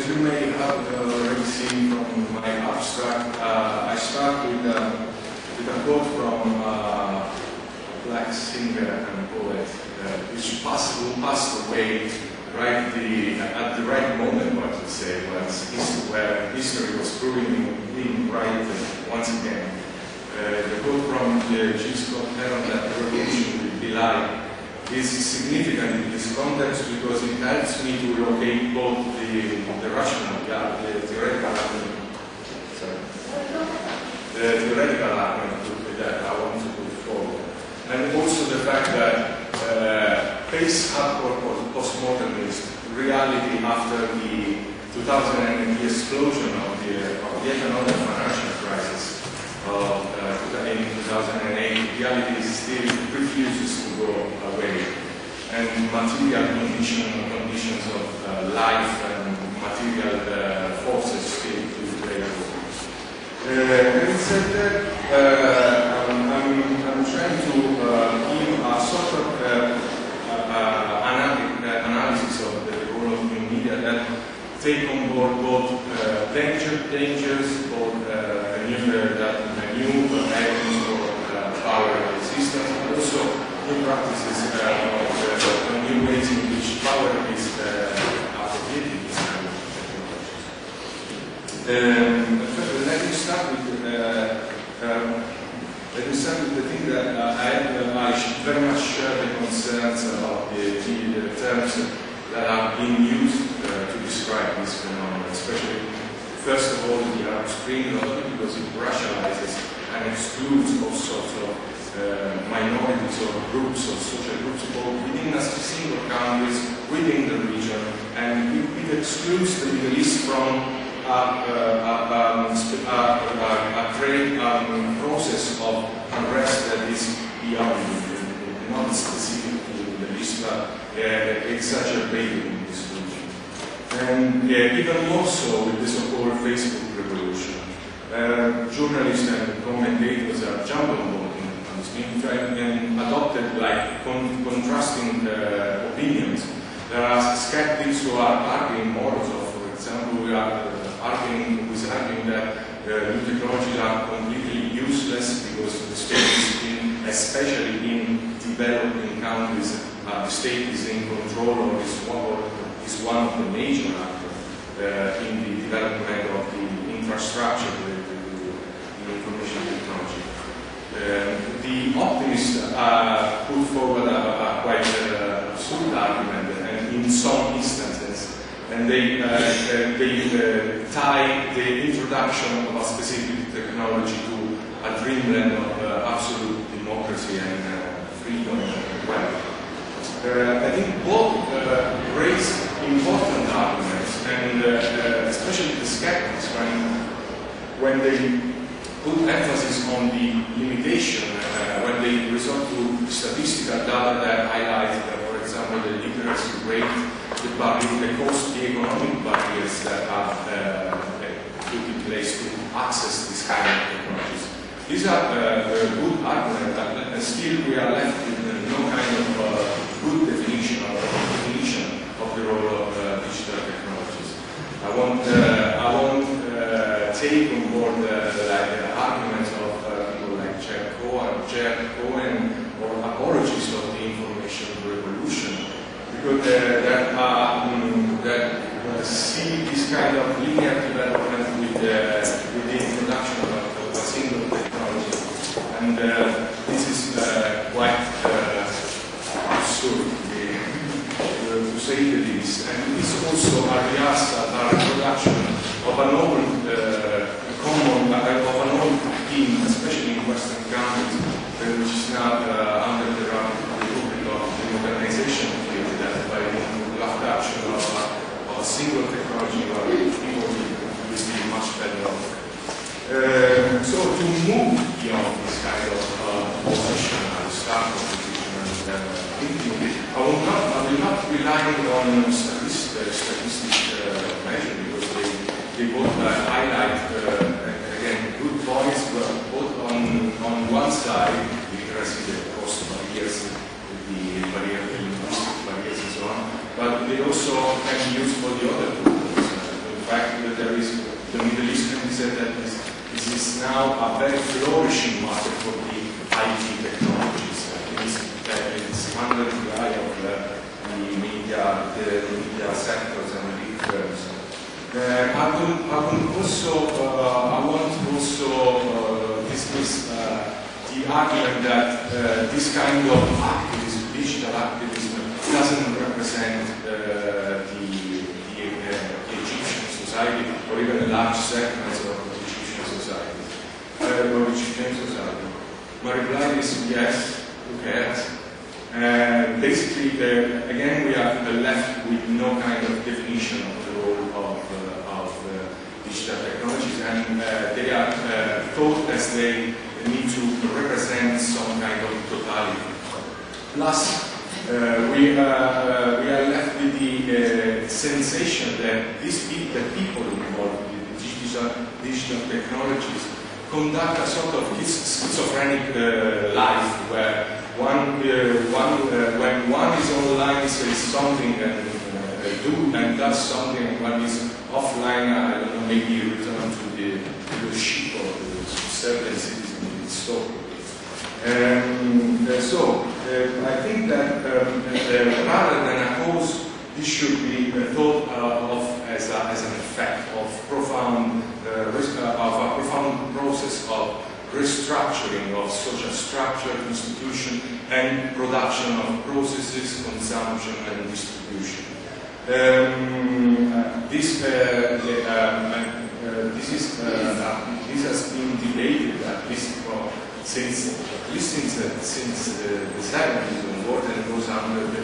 as you may have already seen from my abstract, I start with a quote from a black singer and poet, which passed away at the right moment, I would say, where history was proving him right once again. The quote from Gilles Cortez that the revolution will be like is significant in this context because it helps me to locate both the rational, the theoretical argument that I want to put forward, and also the fact that post-hardcore postmodernist reality after the 2008 explosion of the economic financial crisis in 2008, reality still refuses to go away, and material conditions of life and material forces still to play a role. Having said that, I'm trying to give a sort of analysis of the role of new media that take on board both dangers, both new mechanisms for power resistance, but also new practices of new ways in which power is appropriated in this kind of technology. Let me start with the thing that I very much share the concerns about the terms that are being used to describe this phenomenon, especially, first of all, the upstream logic, because it rationalizes and excludes all sorts of minorities or groups or social groups, both within a single countries, within the region, and it excludes the Middle East from a great process of unrest that is beyond, not specifically in the Middle East, but exacerbated in this region. And even more so with the so-called Facebook revolution. Journalists and commentators are jumping on this and adopted like contrasting opinions. There are skeptics who are arguing more of, for example, we are arguing that new technologies are completely useless because the state is in, especially in developing countries, the state is in control or is one of the major actors in the development of the infrastructure, the information technology. The optimists put forward a quite absurd argument, and in some instances, and they tie the introduction of a specific technology to a dreamland of absolute democracy and freedom and wealth. I think both raise important arguments, and especially the skeptics, when they put emphasis on the limitation, when they resort to statistical data that highlight, for example, the literacy rate, the economic barriers that are put in place to access this kind of technologies. These are good arguments, and still we are left with no kind of good definition of the role of digital technologies. I won't take on board the arguments of people like Jack Cohen or apologists of the information revolution, because that see this kind of linear development with the introduction of a single technology, and this is quite absurd to say the least. And it's also a reproduction of an old theme, especially in Western countries, which is now under the rubric of the modernization field, that by the introduction of a single technology, people will be much better off. So to move beyond this kind of position, start position, and thinking, I will not rely on statistics measure, because they both highlight again good points, but both on one side, literacy, the cost barriers, the linguistic barriers, and so on, but they also can be used for the other purpose, there is the Middle East, and said that this is now a very flourishing market for the IT technologies. It's under the eye of the media sectors and the big firms. I want also dismiss the argument that this kind of activism, digital activism, doesn't represent the Egyptian society or even a large segments of the Egyptian society. My reply is yes, who cares? Basically, again, we are left with no kind of definition of the role of digital technologies, and they are thought as they need to represent some kind of totality. Plus, we are left with the sensation that the people involved with digital technologies conduct a sort of schizophrenic life where when one is online says something and does something, and one is offline, I don't know, maybe return to the sheep or the certain citizen in its store. I think that rather than a cause, this should be thought of as an effect of a profound process of restructuring of social structure, institution, and production of processes, consumption, and distribution. This has been debated at least since the 70s onward, and goes under the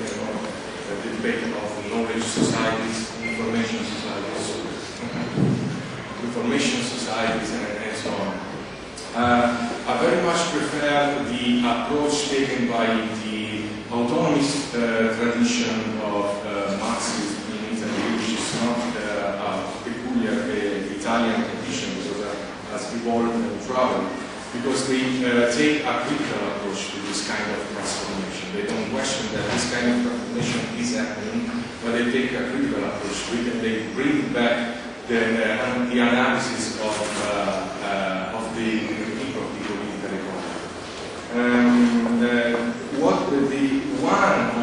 debate of knowledge societies, information societies, and so on. I very much prefer the approach taken by the autonomist tradition of Marxism in Italy, which is not a peculiar Italian tradition, because it has evolved and traveled, because they take a critical approach to this kind of transformation. They don't question that this kind of transformation is happening, but they take a critical approach to it, and they bring back the analysis of the political economy. One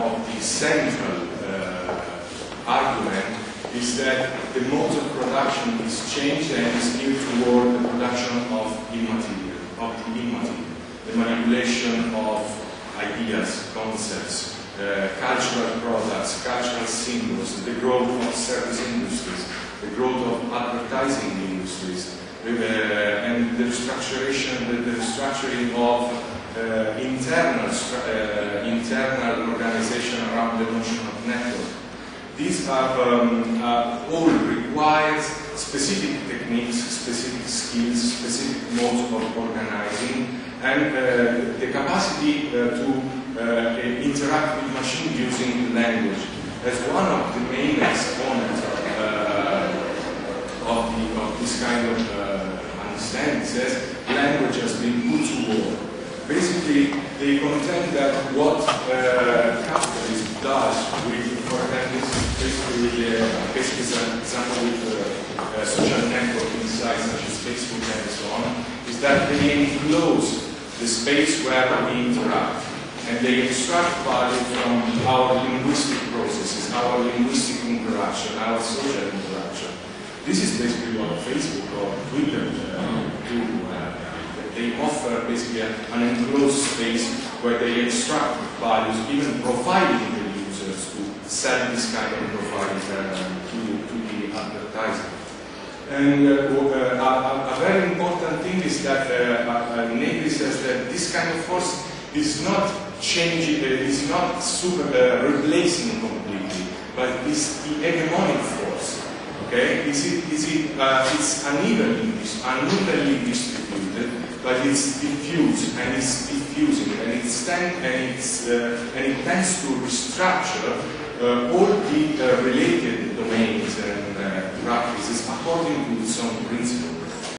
of the central argument is that the mode of production is changed and is geared toward the production of the immaterial, the manipulation of ideas, concepts, cultural products, cultural symbols, the growth of service industries, the growth of advertising industries, and the restructuring of internal organization around the notion of network. These are all requires specific techniques, specific skills, specific modes of organizing, and the capacity to interact with machine using language as one of the main exponents of this kind of understanding. Says language has been put to work. Basically, they contend that what capitalism does with, for example, with social networking sites such as Facebook and so on, is that they enclose the space where we interact, and they extract value from our linguistic processes, our linguistic interaction, our social interaction. This is basically what Facebook or Twitter do. They offer basically an enclosed space where they extract values, even profiling the users to sell this kind of profiling to the advertiser. And a very important thing is that Negri says that this kind of force is not changing, is not replacing completely, but is the hegemonic force. Okay, it's unevenly distributed, but it's diffused and it's diffusing, and it tends to restructure all the related domains and practices according to some principle.